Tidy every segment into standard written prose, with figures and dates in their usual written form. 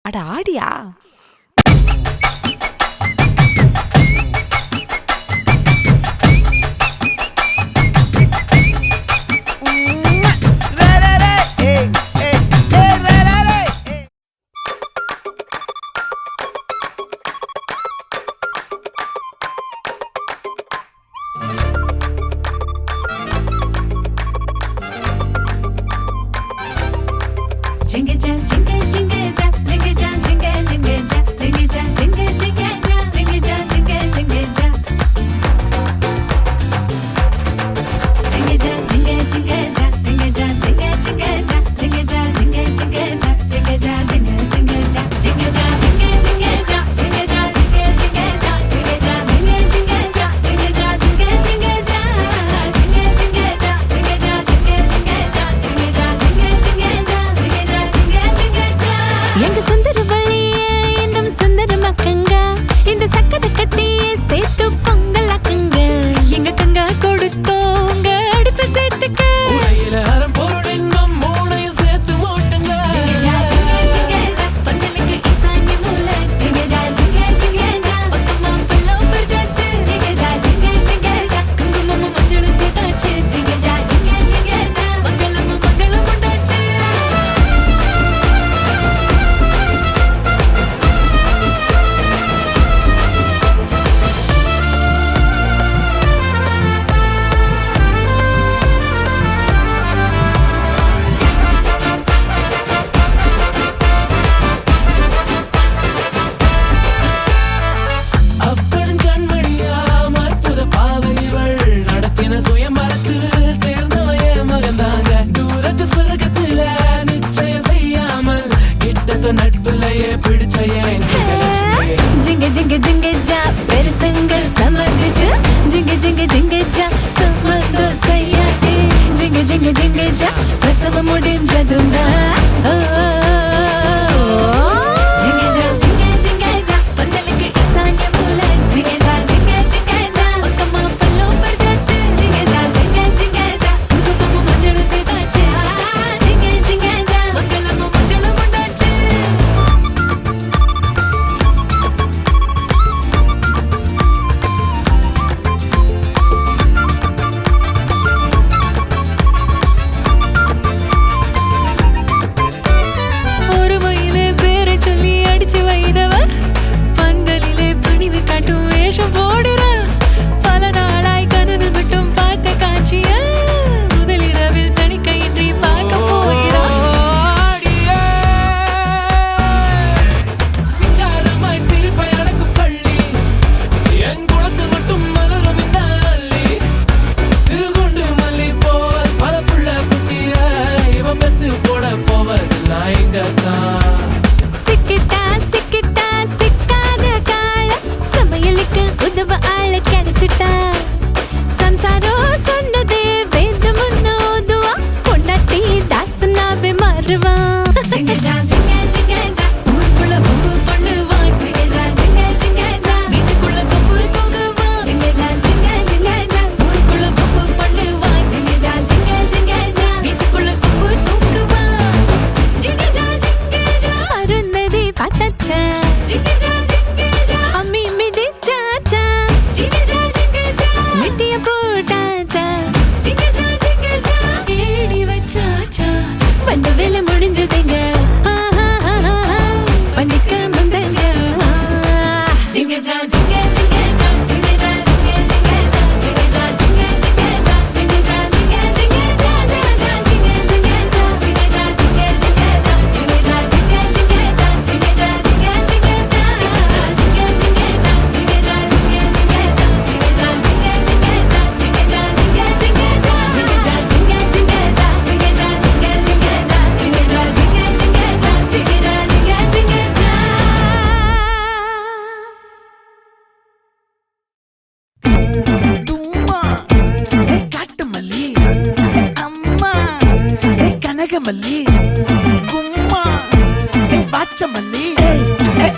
அட ஆடியா?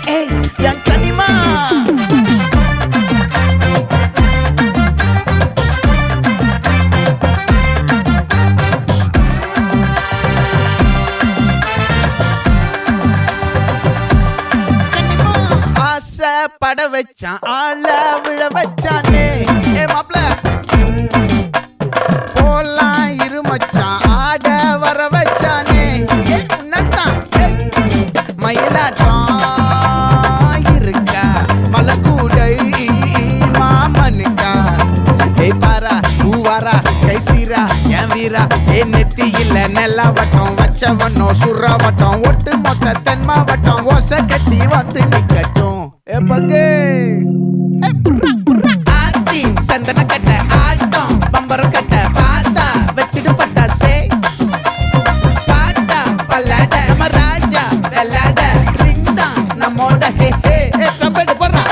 ஏய் என் கனிமா பட வச்சான் ஆள விழ வச்சானே ஏ மாப்ள போலாம் இருமச்சான் ஆட வர வச்சானே ஏ உன்னத்தான் மயிலாட்டம் இருக்கா மலக்கூடை மாமனுக்கா ஏய் பாரா பூவாரா கைசீரா என் வீரா ஏ நெத்தி இல்ல நெல்லா வட்டம் வச்சவனோ சுறா வட்டம் ஒட்டு மொத்த தென் மாவட்டம் ஓசை கட்டி வந்து நிக்கட்டும் பங்கே ஆத்தி சந்தன கட்ட ஆட்டம் பம்பரம் கட்ட பாத்தா வச்சிடு பட்டாசே பாட்டா பல்லாட நம்ம ராஜா வெள்ளாட ரிங் தான் நம்மோட ஹே ஹே கபடி போடுறா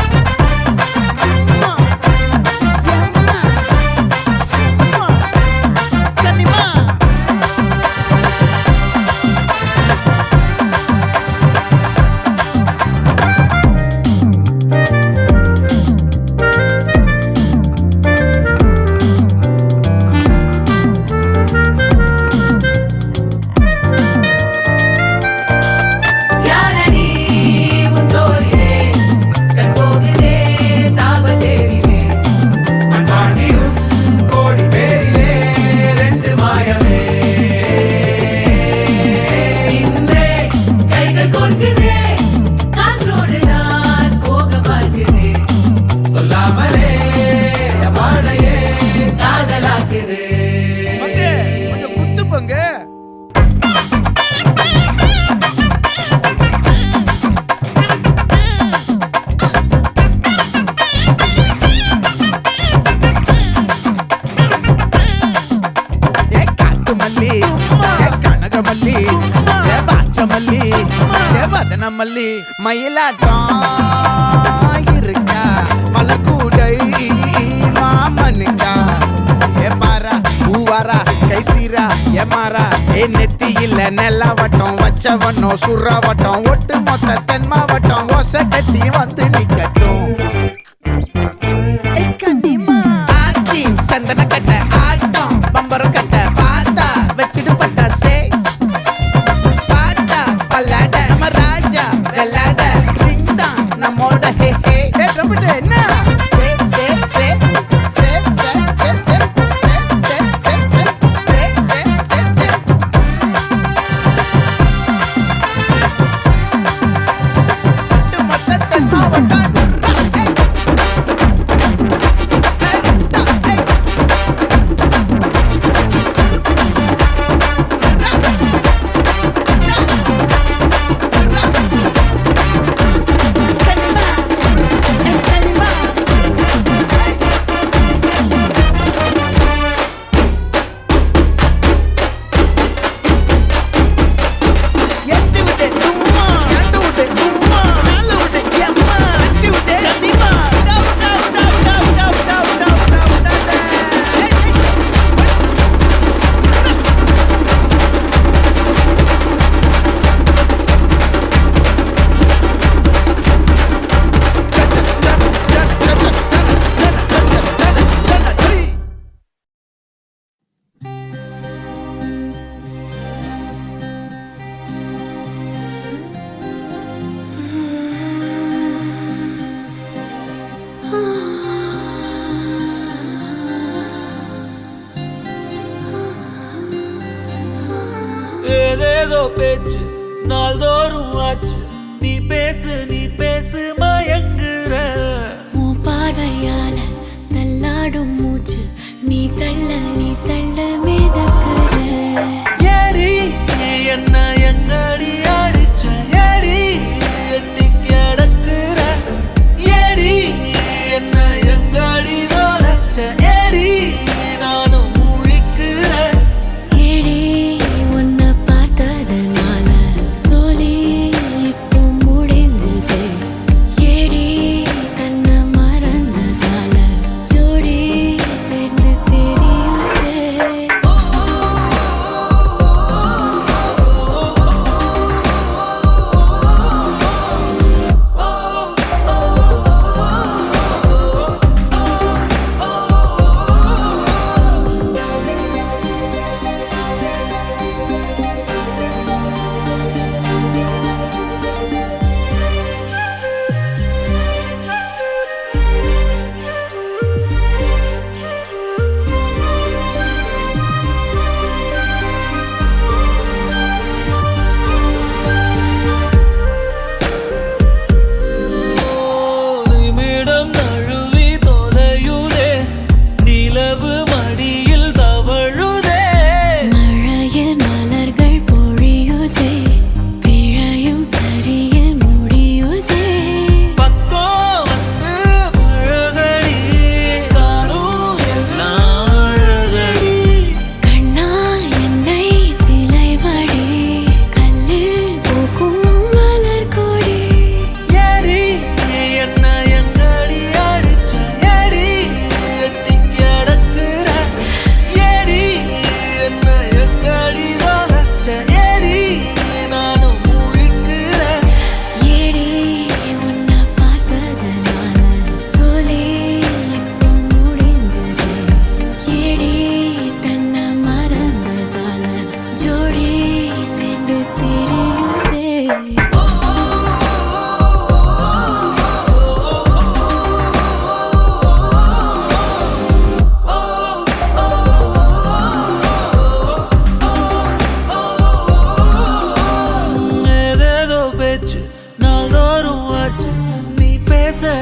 மல்லி மயிலாட்டம் இருக்கா மலக்கூடை மாமனுக்கா ஏ பாரா பூவாரா கைசீரா ஏ மாறா ஏ நெத்தி இல்ல நெல்லா வட்டம் வச்சவனோ சுறா வட்டம் ஒட்டு மொத்த தென் மாவட்டம் ஓசை கட்டி வந்து நிக்கட்டும் ஆச்சி சந்தன கட்ட ஆட்டம் பம்பரம் கட்ட பாத்தா வச்சிடு பட்டாசே பாட்டா பல்லாட நம்ம ராஜா வெள்ளாட ரிங் தான் நம்மோட ஹே ஹே ட்ரம்பட் என்ன ஏதேதோ பேச்சு நாள்தோறும் ஆச்சு நீ பேசு மயங்குற உன் பார்வையால தள்ளாடும் மூச்சு நீ தள்ள மிதக்குற ஏடி என்ன எங்கடி அடிச்ச ஏடி எட்டி கிடக்குற ஏடி என்ன எங்கடி நுழைச்ச ஏடி நானும் முழிக்கிறேன் ஏடி உன்னை பார்த்ததனால சோலி இப்போ முடிஞ்சது ஏடி தன்னை மறந்ததால ஜோடி சேர்ந்து தெரியுது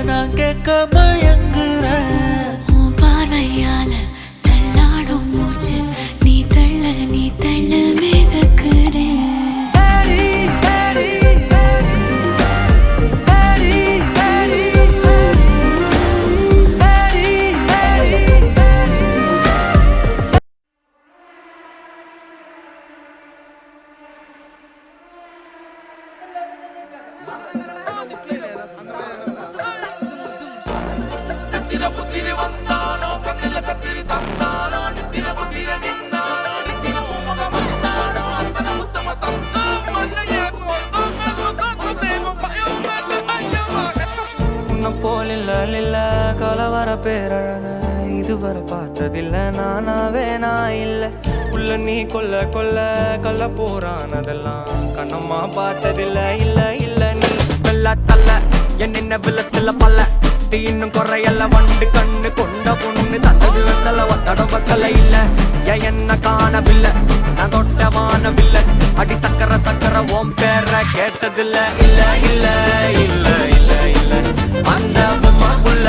நான் கேட்க பயங்குறேன். உன் பார்வையால தள்ளாடும் மூச்சு நீ தள்ள மிதக்கிறேன். போலில்ல கலவர பேரழக இதுவரை பார்த்ததில்ல. நானாவே நான் இல்ல உள்ள நீ கொல்ல கள்ள போறானதெல்லாம் கண்ணம்மா பார்த்ததில்ல. இல்ல நீ வெள்ள தள்ள என்ன வில சில பல்ல இன்னும் குறையல்ல. வண்டு கண்ணு கொண்ட பொண்ணு தந்தது வெத்தல ஒத்தடம் பக்கல இல்ல. என்ன காணவில்லை நான் தொட்ட வானவில்லை. அடி சக்கர ஓம் பேர கேட்டதில்ல. இல்ல அந்த பொம்மா புள்ள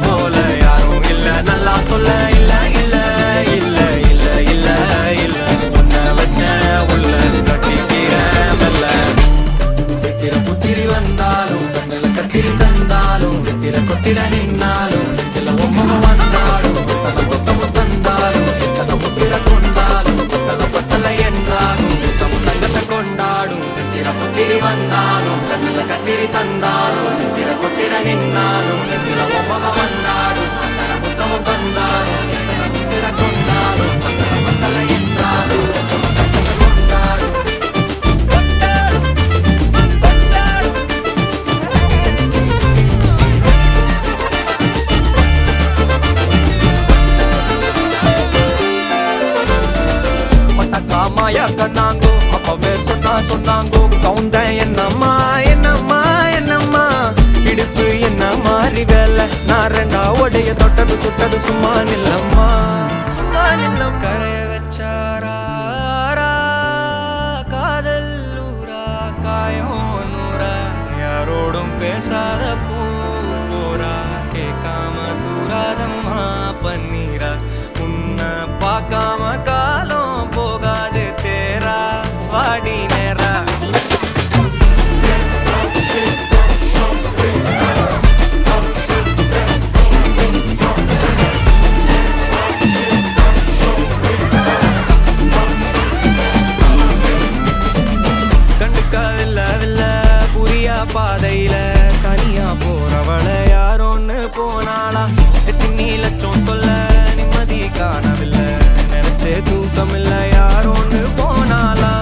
போல யாரும் இல்ல. நல்லா சொல்ல இல்ல உன்னை வச்ச உள்ள கட்டிக்கிற மெல்ல. சித்திர புத்திரி வந்தாலும் கண்ணில கத்திரி தந்தாலும் வெத்திர கொத்திட நின்னாலும் சில ஒம்மக வந்தாலும் புத்தமும் தந்தாலும் எத்தனை புத்திர கொண்டாலும் பத்தலை என்றாலும் தங்கத்தை கொண்டாடும். சித்திர புத்திரி வந்தாலும் கண்ணில கத்திரி தந்தாலும் வெத்திர கொத்திட நின்னாலும் சில ஒம்மக வந்தாலும் புத்தமும் தந்தாலும் எத்தனை புத்திர கொண்டாலும் பத்தலை என்றாலும் கொண்டாடும். கண்ணாங்கோ அப்பவே சொன்னாங்கோ கவுந்தேன் என்னம்மா இடுப்பு என்ன மாறி வேலை. நான் ரெண்டா உடைய தொட்டது சுட்டது சும்மா நில்லம் கரைய வச்சாரா காதல் ஊரா காயம் நூறா. யாரோடும் பேசாத பூ போரா கேட்காம தூராதம்மா பன்னீரா. உன்னை பார்க்காம காலம் போகாது தேரா வாடி நேரா. கண்டுக்கவில்ல புரியா பாதையில தனியா போறவள யாரோன்னு போனாளா. எத்தனை லட்சம் தொல்ல நிம்மதி காணவில்லை நினைச்சே தூக்கமில்ல யாரோன்னு போனாளா.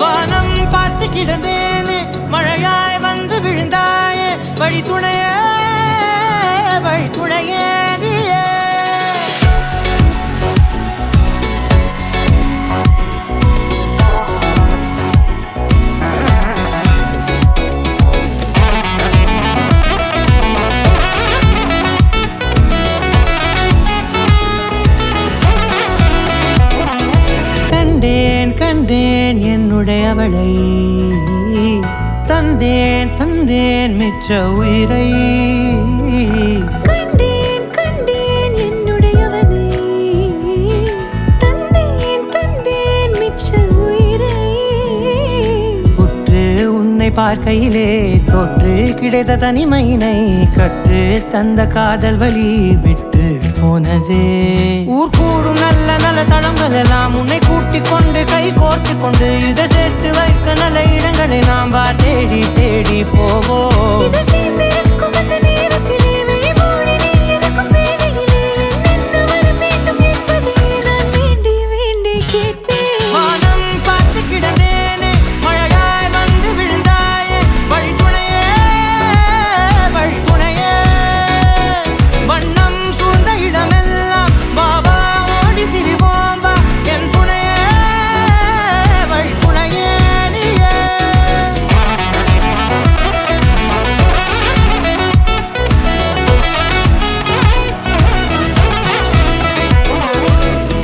வானம் பார்த்து கிடந்தேனே மழையாய் வந்து விழுந்தாயே வழி துணையே நீயே. கண்டேன் என்னுடையவளை தந்தேன் மிச்ச உயிரை. கண்டேன் என்னுடையவனை தந்தேன் உன்னை பார்க்கையிலே தொற்று கிடைத்த தனிமையினை கற்று தந்த காதல் வழி விட்டு போனதே. ஊர் கூடும் நல்ல நல்ல தளங்கள் எல்லாம் உன்னை கூட்டிக் கொண்டு கை கோர்த்து கொண்டு இதை சேர்த்து வைக்க நல்ல இடங்களை நாம் வா தேடி தேடி போவோம்.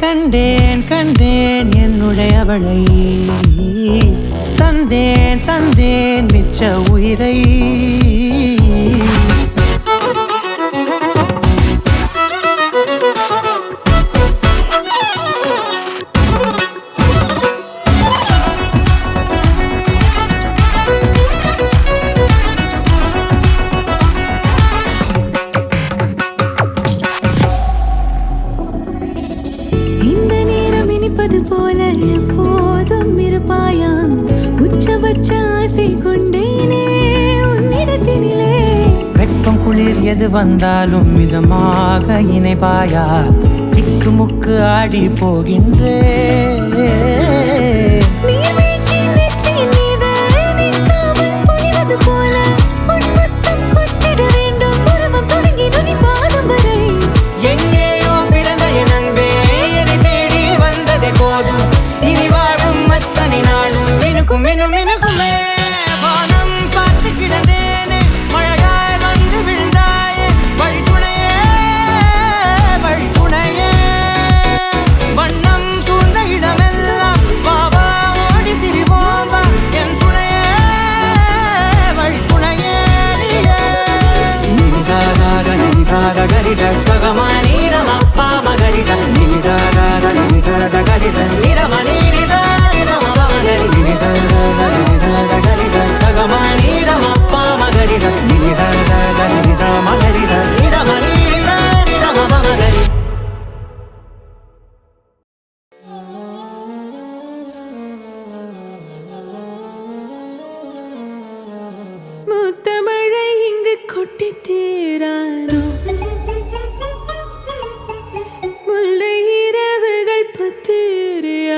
கண்டேன் கண்டேன் என்னுடையவளை தந்தேன் தந்தேன் மிச்ச உயிரை. போல எப்போதும் இருப்பாயா உச்சபட்ச ஆசை கொண்டேனே உன்னிடத்தினிலே. வெப்பம் குளிர் எது வந்தாலும் மிதமாக இணைப்பாயா திக்கு முக்கு ஆடி போகின்றே. முத்தமழை இங்கு கொட்டி தீராதோ முல்லை இரவுகள் பத்திரியா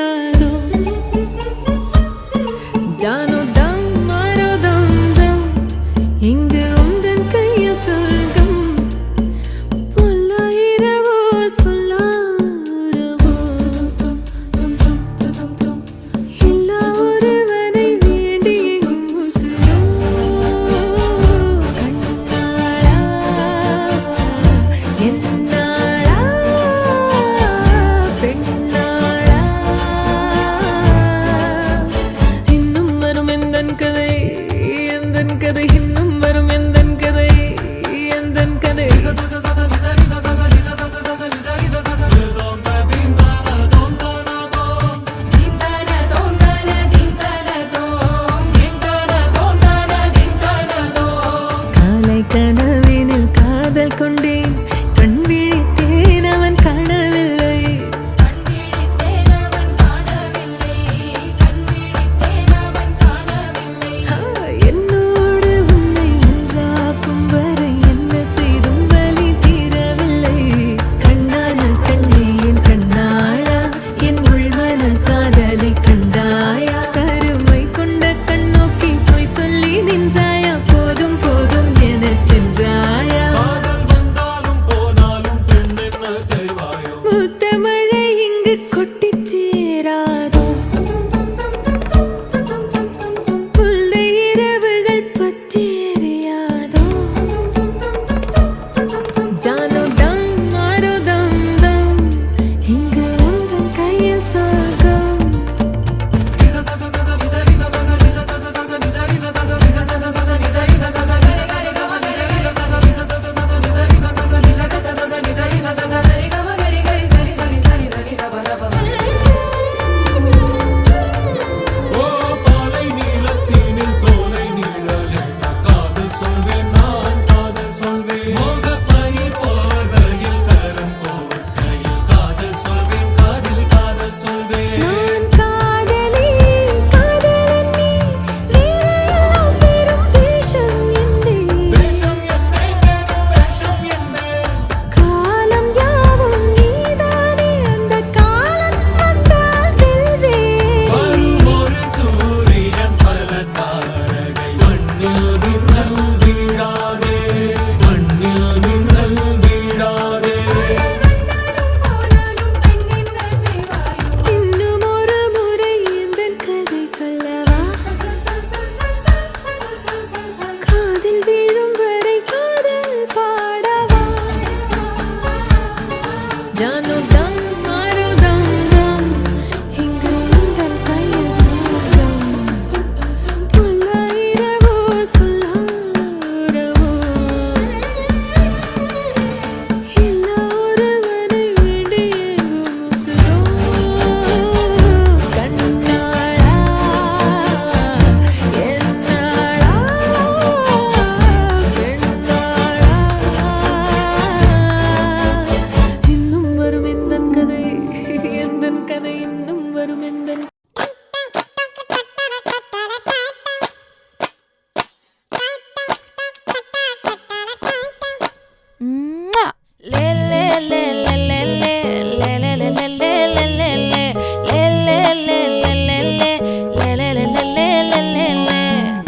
வரும் எந்தன்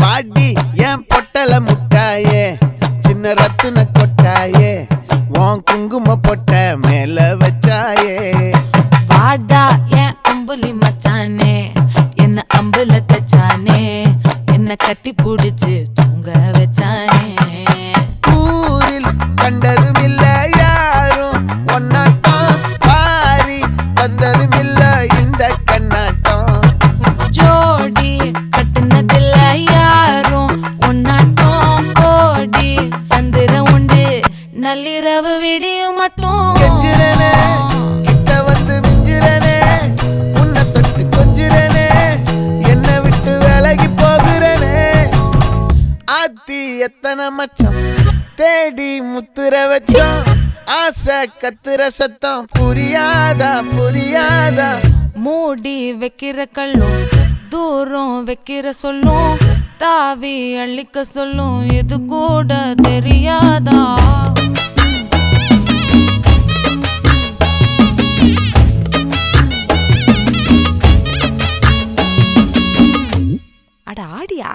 பாடி என் பொட்டல முட்டாயே சின்ன ரத்தின கொட்டாயே உன் குங்கும பொட்ட மேல வச்சாயே வாடா என் அம்புலி மச்சானே என்ன அம்புல தச்சானே என்ன கட்டி புடிச்சு தூங்க வச்சானே ஊரில் கண்டதும் இல்ல யாரும் ஒன்னாட்டம் பாரி தந்ததும் இல்ல இந்த கண்ணாட்டம் ஜோடி கட்டுனதில்ல யாரும் ஒன்னாட்டம் கோடி சந்திர உண்டு நள்ளிரவு விடியும் மட்டும் கெஞ்சிரனே கிட்ட வந்து மிஞ்சிரனே உன்னை தொட்டு கொஞ்சிரனே என்னை விட்டு விலகி போகிறனே ஆத்தி எத்தனை மச்சம் தேடி முத்துற வச்சோம் ஆசை கத்துற சத்தம் புரியாதா புரியாதா மூடி வைக்கிற கல்லும் தூரம் வைக்கிற சொல்லும் தாவி அள்ளிக்க சொல்லும் இது கூட தெரியாதா அட ஆடியா